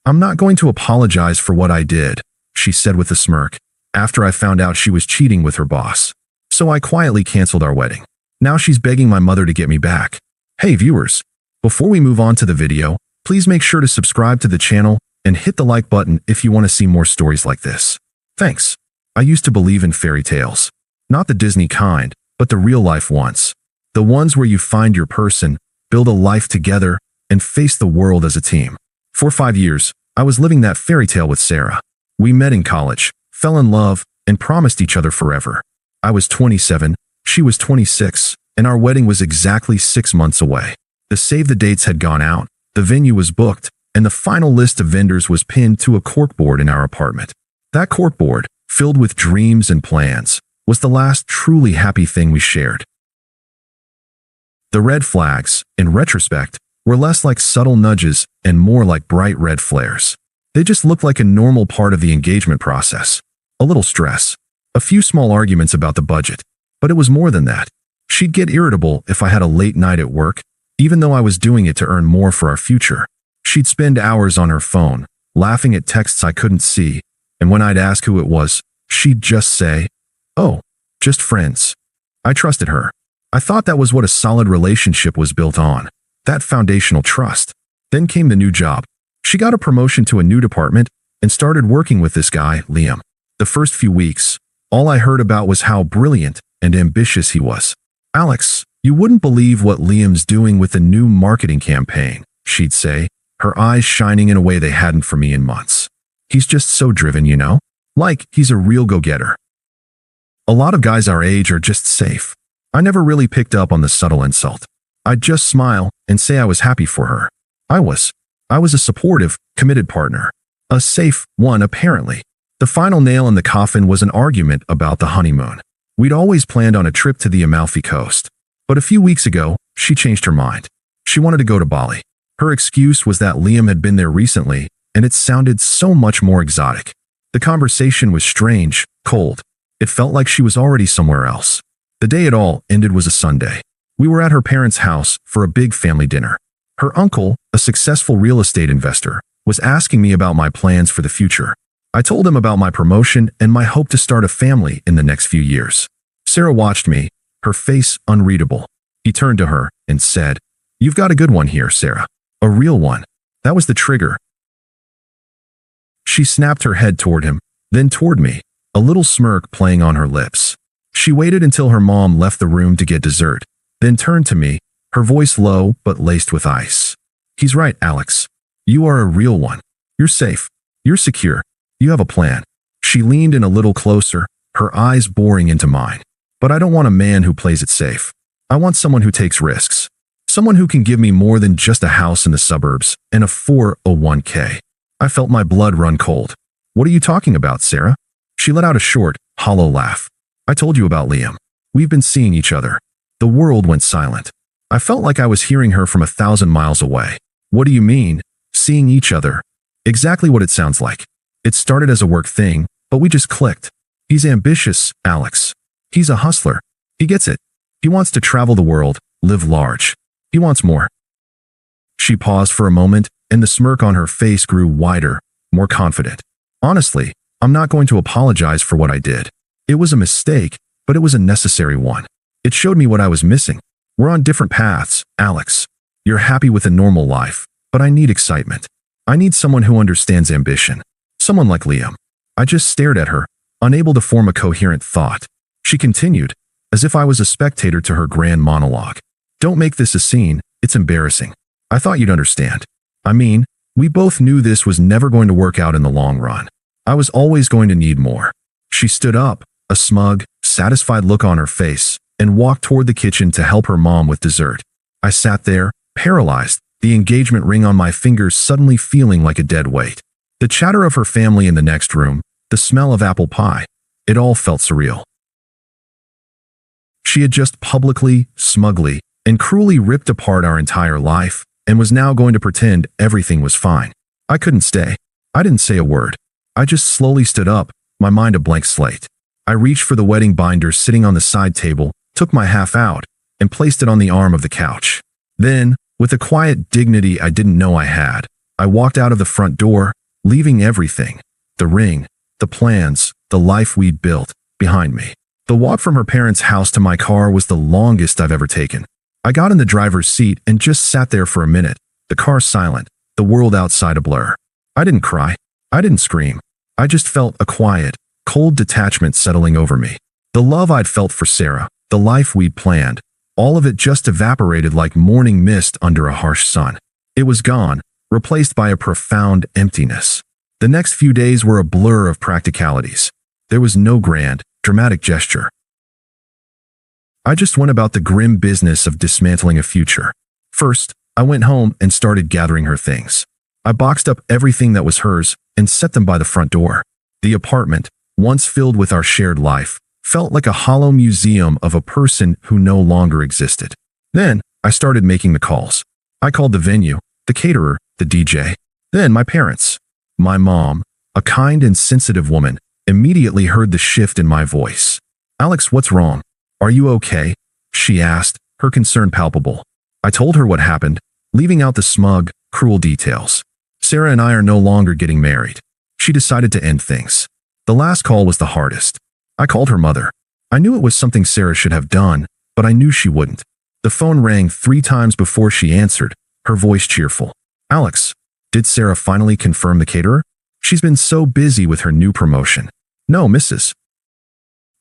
I'm not going to apologize for what I did, she said with a smirk, after I found out she was cheating with her boss. So I quietly canceled our wedding. Now she's begging my mother to get me back. Hey viewers, before we move on to the video, please make sure to subscribe to the channel and hit the like button if you want to see more stories like this. Thanks. I used to believe in fairy tales. Not the Disney kind, but the real-life ones. The ones where you find your person, build a life together, and face the world as a team. For 5 years, I was living that fairy tale with Sarah. We met in college, fell in love, and promised each other forever. I was 27, she was 26, and our wedding was exactly 6 months away. The save the dates had gone out, the venue was booked, and the final list of vendors was pinned to a corkboard in our apartment. That corkboard, filled with dreams and plans, was the last truly happy thing we shared. The red flags, in retrospect, were less like subtle nudges and more like bright red flares. They just looked like a normal part of the engagement process. A little stress, a few small arguments about the budget, but it was more than that. She'd get irritable if I had a late night at work, even though I was doing it to earn more for our future. She'd spend hours on her phone, laughing at texts I couldn't see, and when I'd ask who it was, she'd just say, "Oh, just friends." I trusted her. I thought that was what a solid relationship was built on, that foundational trust. Then came the new job. She got a promotion to a new department and started working with this guy, Liam. The first few weeks, all I heard about was how brilliant and ambitious he was. "Alex, you wouldn't believe what Liam's doing with a new marketing campaign," she'd say, her eyes shining in a way they hadn't for me in months. "He's just so driven, you know? Like, he's a real go-getter." A lot of guys our age are just safe. I never really picked up on the subtle insult. I'd just smile and say I was happy for her. I was a supportive, committed partner. A safe one, apparently. The final nail in the coffin was an argument about the honeymoon. We'd always planned on a trip to the Amalfi Coast. But a few weeks ago, she changed her mind. She wanted to go to Bali. Her excuse was that Liam had been there recently, and it sounded so much more exotic. The conversation was strange, cold. It felt like she was already somewhere else. The day it all ended was a Sunday. We were at her parents' house for a big family dinner. Her uncle, a successful real estate investor, was asking me about my plans for the future. I told him about my promotion and my hope to start a family in the next few years. Sarah watched me, her face unreadable. He turned to her and said, "You've got a good one here, Sarah. A real one." That was the trigger. She snapped her head toward him, then toward me, a little smirk playing on her lips. She waited until her mom left the room to get dessert, then turned to me, her voice low but laced with ice. "He's right, Alex. You are a real one. You're safe. You're secure. You have a plan." She leaned in a little closer, her eyes boring into mine. "But I don't want a man who plays it safe. I want someone who takes risks. Someone who can give me more than just a house in the suburbs and a 401k. I felt my blood run cold. "What are you talking about, Sarah?" She let out a short, hollow laugh. "I told you about Liam. We've been seeing each other." The world went silent. I felt like I was hearing her from 1,000 miles away. "What do you mean, seeing each other?" Exactly what it sounds like. It started as a work thing, but we just clicked. "He's ambitious, Alex. He's a hustler. He gets it. He wants to travel the world, live large. He wants more." She paused for a moment, and the smirk on her face grew wider, more confident. "Honestly, I'm not going to apologize for what I did. It was a mistake, but it was a necessary one. It showed me what I was missing. We're on different paths, Alex. You're happy with a normal life, but I need excitement. I need someone who understands ambition. Someone like Liam." I just stared at her, unable to form a coherent thought. She continued, as if I was a spectator to her grand monologue. "Don't make this a scene. It's embarrassing. I thought you'd understand. I mean, we both knew this was never going to work out in the long run. I was always going to need more." She stood up, a smug, satisfied look on her face, and walked toward the kitchen to help her mom with dessert. I sat there, paralyzed, the engagement ring on my fingers suddenly feeling like a dead weight. The chatter of her family in the next room, the smell of apple pie, it all felt surreal. She had just publicly, smugly, and cruelly ripped apart our entire life, and was now going to pretend everything was fine. I couldn't stay. I didn't say a word. I just slowly stood up, my mind a blank slate. I reached for the wedding binder sitting on the side table, took my half out, and placed it on the arm of the couch. Then, with a quiet dignity I didn't know I had, I walked out of the front door, leaving everything, the ring, the plans, the life we'd built, behind me. The walk from her parents' house to my car was the longest I've ever taken. I got in the driver's seat and just sat there for a minute, the car silent, the world outside a blur. I didn't cry. I didn't scream. I just felt a quiet, cold detachment settling over me. The love I'd felt for Sarah, the life we'd planned, all of it just evaporated like morning mist under a harsh sun. It was gone, replaced by a profound emptiness. The next few days were a blur of practicalities. There was no grand, dramatic gesture. I just went about the grim business of dismantling a future. First, I went home and started gathering her things. I boxed up everything that was hers and set them by the front door. The apartment, once filled with our shared life, felt like a hollow museum of a person who no longer existed. Then, I started making the calls. I called the venue, the caterer, the DJ. Then my parents. My mom, a kind and sensitive woman, immediately heard the shift in my voice. "Alex, what's wrong? Are you okay?" she asked, her concern palpable. I told her what happened, leaving out the smug, cruel details. Sarah and I are no longer getting married. She decided to end things. The last call was the hardest. I called her mother. I knew it was something Sarah should have done, but I knew she wouldn't. The phone rang 3 times before she answered, her voice cheerful. "Alex, did Sarah finally confirm the caterer? She's been so busy with her new promotion." "No, Mrs.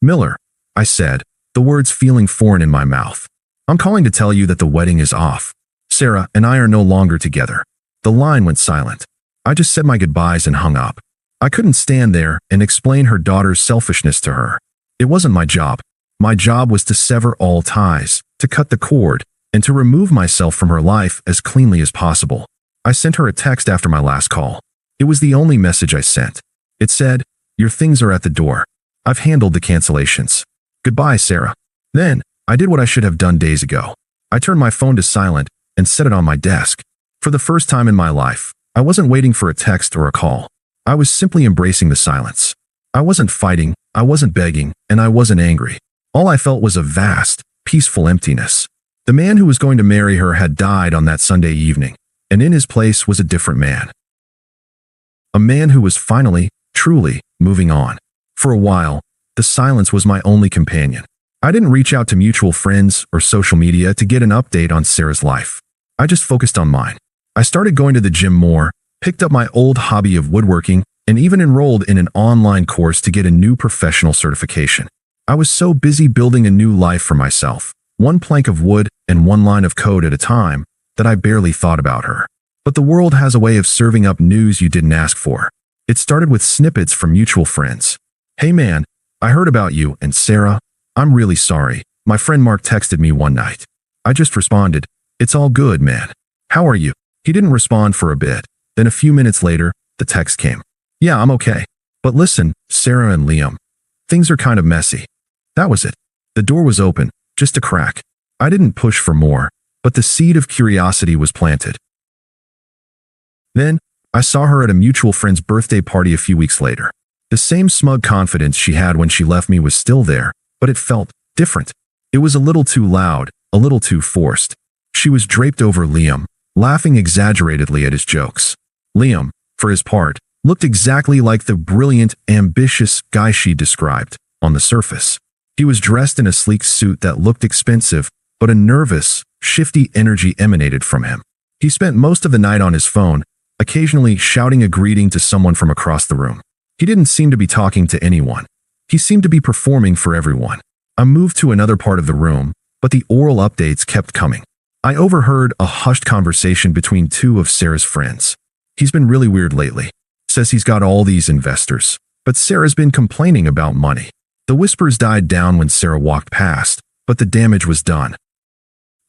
Miller," I said, the words feeling foreign in my mouth. "I'm calling to tell you that the wedding is off. Sarah and I are no longer together." The line went silent. I just said my goodbyes and hung up. I couldn't stand there and explain her daughter's selfishness to her. It wasn't my job. My job was to sever all ties, to cut the cord, and to remove myself from her life as cleanly as possible. I sent her a text after my last call. It was the only message I sent. It said, "Your things are at the door. I've handled the cancellations. Goodbye, Sarah." Then, I did what I should have done days ago. I turned my phone to silent and set it on my desk. For the first time in my life, I wasn't waiting for a text or a call. I was simply embracing the silence. I wasn't fighting, I wasn't begging, and I wasn't angry. All I felt was a vast, peaceful emptiness. The man who was going to marry her had died on that Sunday evening, and in his place was a different man. A man who was finally, truly, moving on. For a while, the silence was my only companion. I didn't reach out to mutual friends or social media to get an update on Sarah's life. I just focused on mine. I started going to the gym more, picked up my old hobby of woodworking, and even enrolled in an online course to get a new professional certification. I was so busy building a new life for myself, one plank of wood and one line of code at a time, that I barely thought about her. But the world has a way of serving up news you didn't ask for. It started with snippets from mutual friends. "Hey man, I heard about you and Sarah. I'm really sorry. My friend Mark texted me one night." I just responded, "It's all good, man. How are you?" He didn't respond for a bit. Then a few minutes later, the text came. "Yeah, I'm okay. But listen, Sarah and Liam, things are kind of messy." That was it. The door was open, just a crack. I didn't push for more, but the seed of curiosity was planted. Then, I saw her at a mutual friend's birthday party a few weeks later. The same smug confidence she had when she left me was still there, but it felt different. It was a little too loud, a little too forced. She was draped over Liam, laughing exaggeratedly at his jokes. Liam, for his part, looked exactly like the brilliant, ambitious guy she described, on the surface. He was dressed in a sleek suit that looked expensive, but a nervous, shifty energy emanated from him. He spent most of the night on his phone, occasionally shouting a greeting to someone from across the room. He didn't seem to be talking to anyone. He seemed to be performing for everyone. I moved to another part of the room, but the oral updates kept coming. I overheard a hushed conversation between 2 of Sarah's friends. "He's been really weird lately. Says he's got all these investors, but Sarah's been complaining about money." The whispers died down when Sarah walked past, but the damage was done.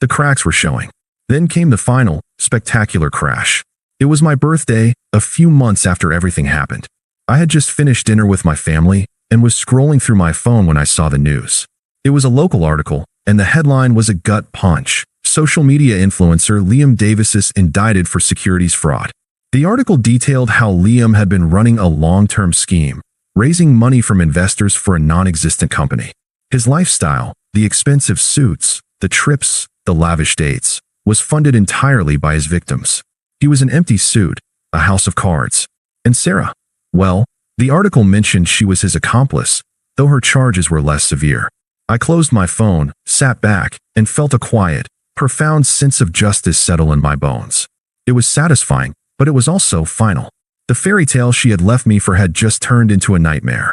The cracks were showing. Then came the final, spectacular crash. It was my birthday, a few months after everything happened. I had just finished dinner with my family and was scrolling through my phone when I saw the news. It was a local article, and the headline was a gut punch. Social media influencer Liam Davis is indicted for securities fraud. The article detailed how Liam had been running a long-term scheme, raising money from investors for a non-existent company. His lifestyle, the expensive suits, the trips, the lavish dates, was funded entirely by his victims. He was an empty suit, a house of cards. And Sarah? Well, the article mentioned she was his accomplice, though her charges were less severe. I closed my phone, sat back, and felt a quiet, profound sense of justice settle in my bones. It was satisfying, but it was also final. The fairy tale she had left me for had just turned into a nightmare.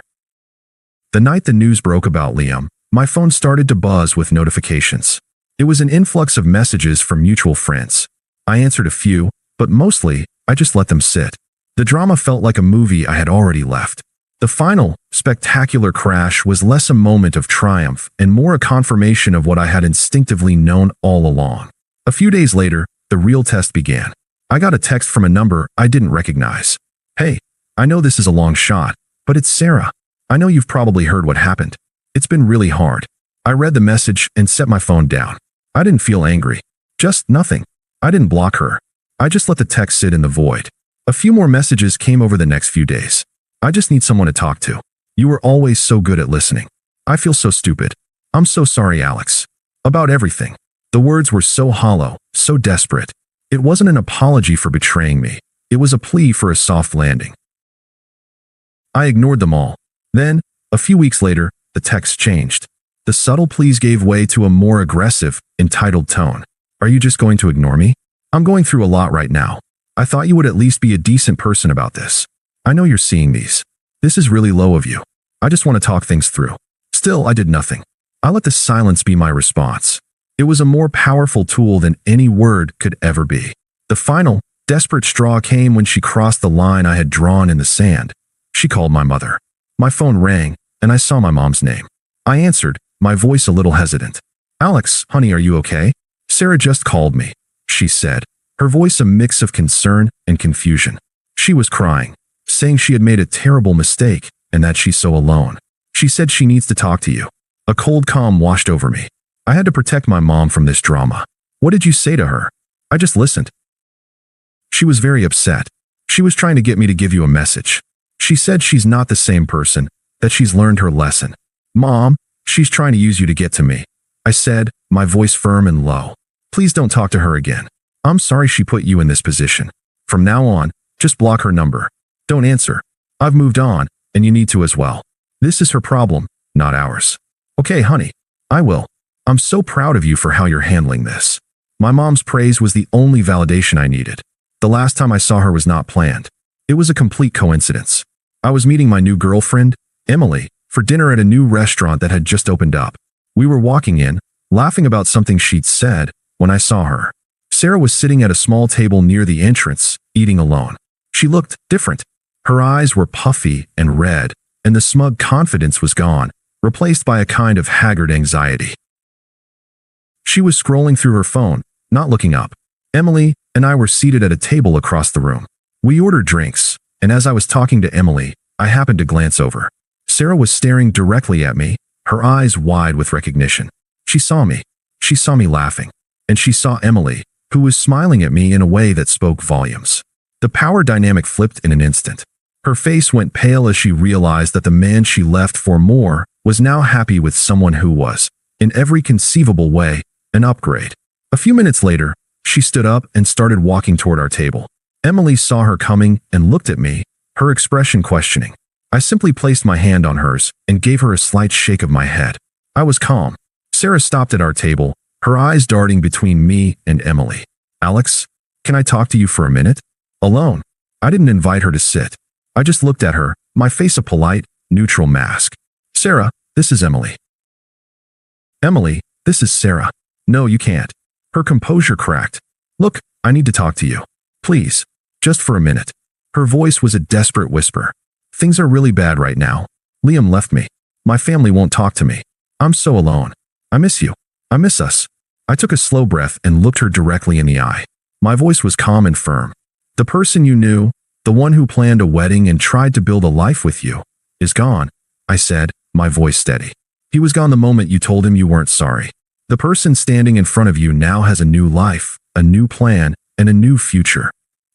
The night the news broke about Liam, my phone started to buzz with notifications. It was an influx of messages from mutual friends. I answered a few, but mostly, I just let them sit. The drama felt like a movie I had already left. The final, spectacular crash was less a moment of triumph and more a confirmation of what I had instinctively known all along. A few days later, the real test began. I got a text from a number I didn't recognize. "Hey, I know this is a long shot, but it's Sarah. I know you've probably heard what happened. It's been really hard." I read the message and set my phone down. I didn't feel angry. Just nothing. I didn't block her. I just let the text sit in the void. A few more messages came over the next few days. "I just need someone to talk to. You were always so good at listening. I feel so stupid. I'm so sorry, Alex. About everything." The words were so hollow, so desperate. It wasn't an apology for betraying me. It was a plea for a soft landing. I ignored them all. Then, a few weeks later, the text changed. The subtle pleas gave way to a more aggressive, entitled tone. "Are you just going to ignore me? I'm going through a lot right now. I thought you would at least be a decent person about this. I know you're seeing these. This is really low of you. I just want to talk things through." Still, I did nothing. I let the silence be my response. It was a more powerful tool than any word could ever be. The final, desperate straw came when she crossed the line I had drawn in the sand. She called my mother. My phone rang, and I saw my mom's name. I answered, my voice a little hesitant. "Alex, honey, are you okay? Sarah just called me," she said, her voice a mix of concern and confusion. She was crying, saying she had made a terrible mistake and that she's so alone. She said she needs to talk to you. A cold calm washed over me. I had to protect my mom from this drama. "What did you say to her?" I just listened. "She was very upset. She was trying to get me to give you a message. She said she's not the same person, that she's learned her lesson." "Mom, she's trying to use you to get to me," I said, my voice firm and low. "Please don't talk to her again. I'm sorry she put you in this position. From now on, just block her number. Don't answer. I've moved on, and you need to as well. This is her problem, not ours." "Okay, honey. I will. I'm so proud of you for how you're handling this." My mom's praise was the only validation I needed. The last time I saw her was not planned. It was a complete coincidence. I was meeting my new girlfriend, Emily, for dinner at a new restaurant that had just opened up. We were walking in, laughing about something she'd said, when I saw her. Sarah was sitting at a small table near the entrance, eating alone. She looked different. Her eyes were puffy and red, and the smug confidence was gone, replaced by a kind of haggard anxiety. She was scrolling through her phone, not looking up. Emily and I were seated at a table across the room. We ordered drinks, and as I was talking to Emily, I happened to glance over. Sarah was staring directly at me, her eyes wide with recognition. She saw me. She saw me laughing. And she saw Emily, who was smiling at me in a way that spoke volumes. The power dynamic flipped in an instant. Her face went pale as she realized that the man she left for more was now happy with someone who was, in every conceivable way, an upgrade. A few minutes later, she stood up and started walking toward our table. Emily saw her coming and looked at me, her expression questioning. I simply placed my hand on hers and gave her a slight shake of my head. I was calm. Sarah stopped at our table, her eyes darting between me and Emily. "Alex, can I talk to you for a minute? Alone?" I didn't invite her to sit. I just looked at her, my face a polite, neutral mask. "Sarah, this is Emily." "Emily, this is Sarah." "No, you can't." Her composure cracked. "Look, I need to talk to you. Please, just for a minute." Her voice was a desperate whisper. "Things are really bad right now. Liam left me. My family won't talk to me. I'm so alone. I miss you. I miss us." I took a slow breath and looked her directly in the eye. My voice was calm and firm. "The person you knew, the one who planned a wedding and tried to build a life with you, is gone," I said, my voice steady. "He was gone the moment you told him you weren't sorry. The person standing in front of you now has a new life, a new plan, and a new future."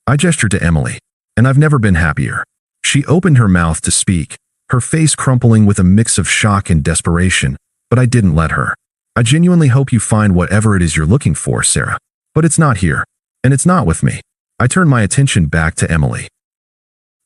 I gestured to Emily, and I've never been happier. She opened her mouth to speak, her face crumpling with a mix of shock and desperation, but I didn't let her. "I genuinely hope you find whatever it is you're looking for, Sarah. But it's not here. And it's not with me. I turned my attention back to Emily.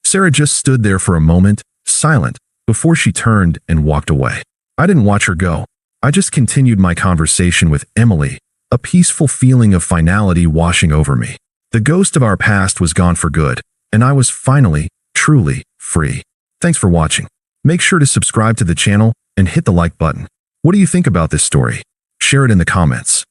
Sarah just stood there for a moment, silent, before she turned and walked away. I didn't watch her go. I just continued my conversation with Emily, a peaceful feeling of finality washing over me. The ghost of our past was gone for good, and I was finally, truly, free. Thanks for watching. Make sure to subscribe to the channel and hit the like button. What do you think about this story? Share it in the comments.